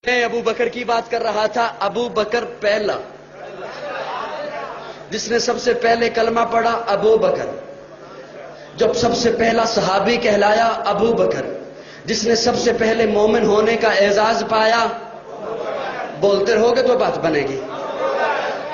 میں ابو بکر کی بات کر رہا تھا. ابو بکر پہلا جس نے سب سے پہلے کلمہ پڑھا ابو بکر. جب سب سے پہلا صحابی کہلایا ابو بکر. جس نے سب سے پہلے مومن ہونے کا اعزاز پایا. بولتے رہو گے تو بات بنے گی.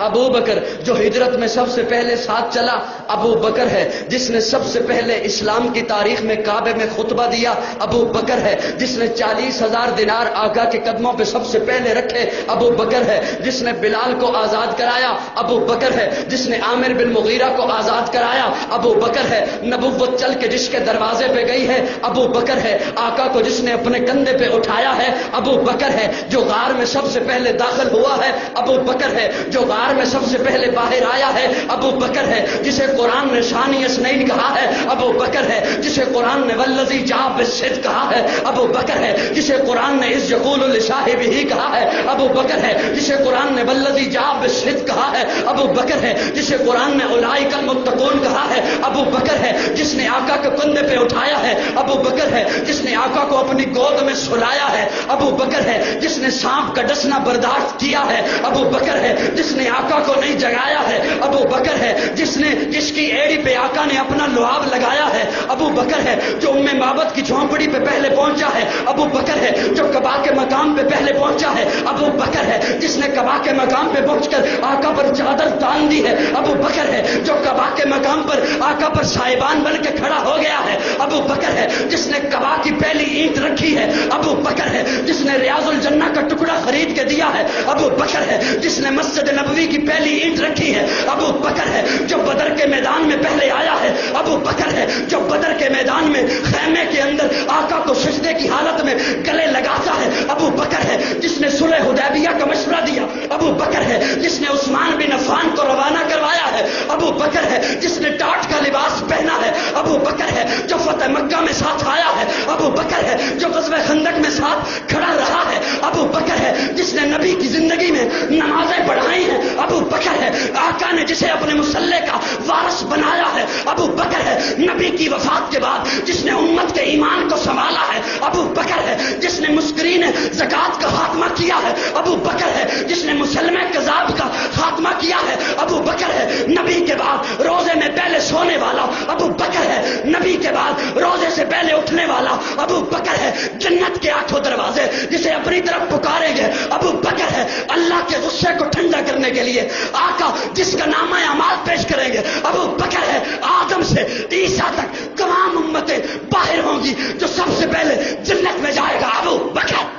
ابو بکر جو ہجرت میں سب سے پہلے ساتھ چلا ابو بکر ہے. جس نے سب سے پہلے اسلام کی تاریخ میں کعبے میں خطبہ دیا ابو بکر ہے. جس نے 40,000 دینار آقا کے قدموں پہ سب سے پہلے رکھے ابو بکر ہے. جس نے بلال کو آزاد کرایا ابو بکر ہے. جس نے عامر بن مغیرہ کو آزاد کرایا ابو بکر ہے. نبوت چل کے جس کے دروازے پہ گئی ہے ابو بکر ہے. آقا کو جس نے اپنے کندھے پہ اٹھایا ہے ابو بکر ہے. جو غار میں سب سے پہلے داخل ہوا ہے ابو بکر ہے. جو غار میں سب سے پہلے باہر آیا ہے ابو بکر ہے. جسے قرآن نے ثانی اثنین کہا ہے ابو بکر ہے. جسے قرآن نے والذی جاء بالصدق کہا ہے ابو بکر ہے. جسے قرآن نے اذ یقول لصاحبہ کہا ہے ابو بکر ہے. جسے قرآن نے والذی جاء بالصدق کہا ہے ابو بکر ہے. جسے قرآن نے اولئک المتقون کہا ہے ابو بکر ہے. جس نے آقا کے کندھے پہ اٹھایا ہے ابو بکر ہے. جس نے آقا کو اپنی گود میں سلایا ہے ابو بکر ہے. جس نے سانپ کا ڈسنا برداشت کیا ہے ابو بکر ہے. جس نے آقا کو نہیں جگایا ہے ابو بکر ہے. جس کی ایڑی پہ آقا نے اپنا لعاب لگایا ہے ابو بکر ہے. جو ام معبد کی جھونپڑی پہ پہلے پہنچا ہے ابو بکر ہے. جو قبا کے مقام پہ پہلے پہنچا ہے ابو بکر ہے. جس نے قبا کے مقام پہ پہنچ کر آقا پر چادر تان دی ہے ابو بکر ہے. جو قبا کے مقام پر آقا پر صاحبان بن کے کھڑا ہو گیا ہے ابو بکر ہے. جس نے قبا کی پہلی اینٹ رکھی ہے ابو بکر ہے. جس نے ریاض الجنہ کا ٹکڑا خرید کے دیا ہے ابو بکر ہے. جس نے مسجد نبوی کی پہلی اینٹ رکھی ہے ابو بکر ہے. جو بدر کے میدان میں پہلے آیا ہے ابو بکر ہے. جو بدر کے میدان میں خیمے کے اندر آقا کو سجدے کی حالت میں گلے لگاتا ہے ابو بکر ہے. جس نے صلح حدیبیہ کا مشورہ دیا ابو بکر ہے. جس نے عثمان بن عفان کو روانہ کروایا ہے ابو بکر ہے. جس نے ٹاٹ کا لباس پہنا ہے ابو بکر ہے. جو فتح مکہ میں ساتھ آیا ہے ابو بکر ہے. جو غزوہ خندق میں ساتھ کھڑا رہا ہے ابو بکر ہے. جس نے نبی کی زندگی میں نمازیں پڑھائی ہیں ابو بکر ہے. آقا نے جسے اپنے مصلے کا وارث بنایا ہے ابو بکر ہے. نبی کی وفات کے بعد جس نے امت کے ایمان کو سنبھالا ہے ابو بکر ہے. جس نے مسکرین زکات کا خاتمہ کیا ہے ابو بکر ہے. جس نے مسلمہ کذاب کا خاتمہ کیا ہے ابو بکر ہے. نبی کے بعد روزے میں پہلے سونے والا ابو بکر ہے. نبی کے بعد روزے سے پہلے اٹھنے والا ابو بکر ہے. جنت کے 8 دروازے جسے اپنی طرف پکاریں گے ابو بکر ہے. اللہ کے غصے کو ٹھنڈا کرنے کے لیے آقا جس کا نامہ اعمال پیش کریں گے ابو بکر ہے. آدم سے عیسیٰ تک تمام امتیں باہر ہوں گی. جو سب سے پہلے جنت میں جائے گا ابو بکر.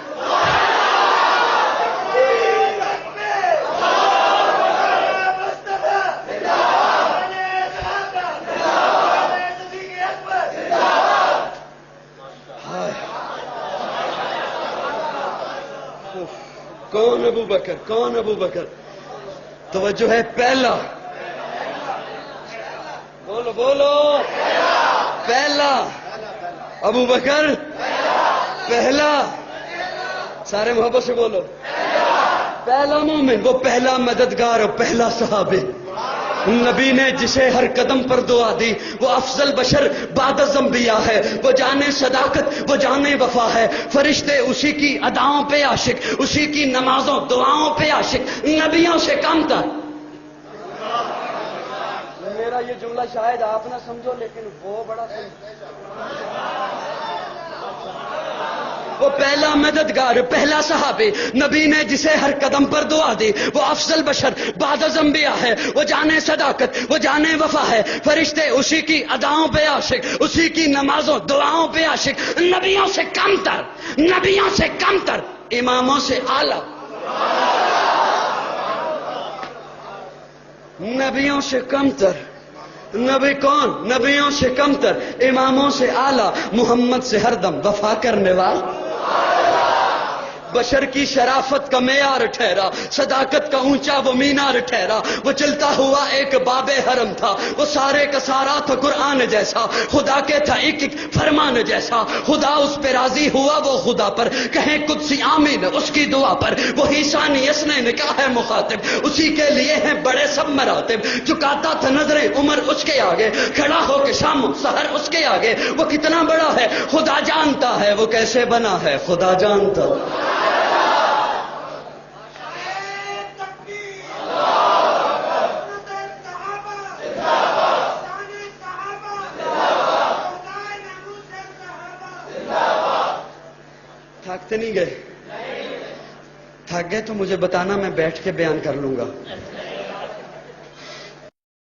کون ابو بکر؟ کون ابو بکر؟ توجہ ہے. پہلا. بولو بولو. پہلا ابو بکر. پہلا. سارے محبت سے بولو. پہلا مومن، وہ پہلا مددگار اور پہلا صحابی. نبی نے جسے ہر قدم پر دعا دی وہ افضل بشر بعد از انبیاء ہے. وہ جانے صداقت، وہ جانے وفا ہے. فرشتے اسی کی اداؤں پہ عاشق، اسی کی نمازوں دعاؤں پہ عاشق. نبیوں سے کم تھا. میرا یہ جملہ شاید آپ نہ سمجھو لیکن وہ بڑا وہ پہلا مددگار، پہلا صحابی. نبی نے جسے ہر قدم پر دعا دی وہ افضل بشر بعد از انبیاء ہے. وہ جانے صداقت، وہ جانے وفا ہے. فرشتے اسی کی اداؤں پہ عاشق، اسی کی نمازوں دعاؤں پہ عاشق. نبیوں سے کم تر، نبیوں سے کم تر، اماموں سے اعلیٰ. نبیوں سے کم تر. نبی کون؟ نبیوں سے کم تر، اماموں سے اعلیٰ. محمد سے ہر دم وفا کرنے والا. بشر کی شرافت کا معیار ٹھہرا، صداقت کا اونچا وہ مینار ٹھہرا. وہ چلتا ہوا ایک باب حرم تھا، وہ سارے کا سارا تھا قرآن جیسا. خدا کے تھا ایک ایک فرمان جیسا. خدا اس پہ راضی ہوا وہ خدا پر، کہیں قدسی آمین اس کی دعا پر. وہی ثانی اس نے نکاح ہے مخاطب، اسی کے لیے ہیں بڑے سب مراتب. چکاتا تھا نظریں عمر اس کے آگے، کھڑا ہو کے شام سحر اس کے آگے. وہ کتنا بڑا ہے خدا جانتا ہے، وہ کیسے بنا ہے خدا جانتا. تھکتے نہیں گئے؟ تھک گئے تو مجھے بتانا، میں بیٹھ کے بیان کر لوں گا.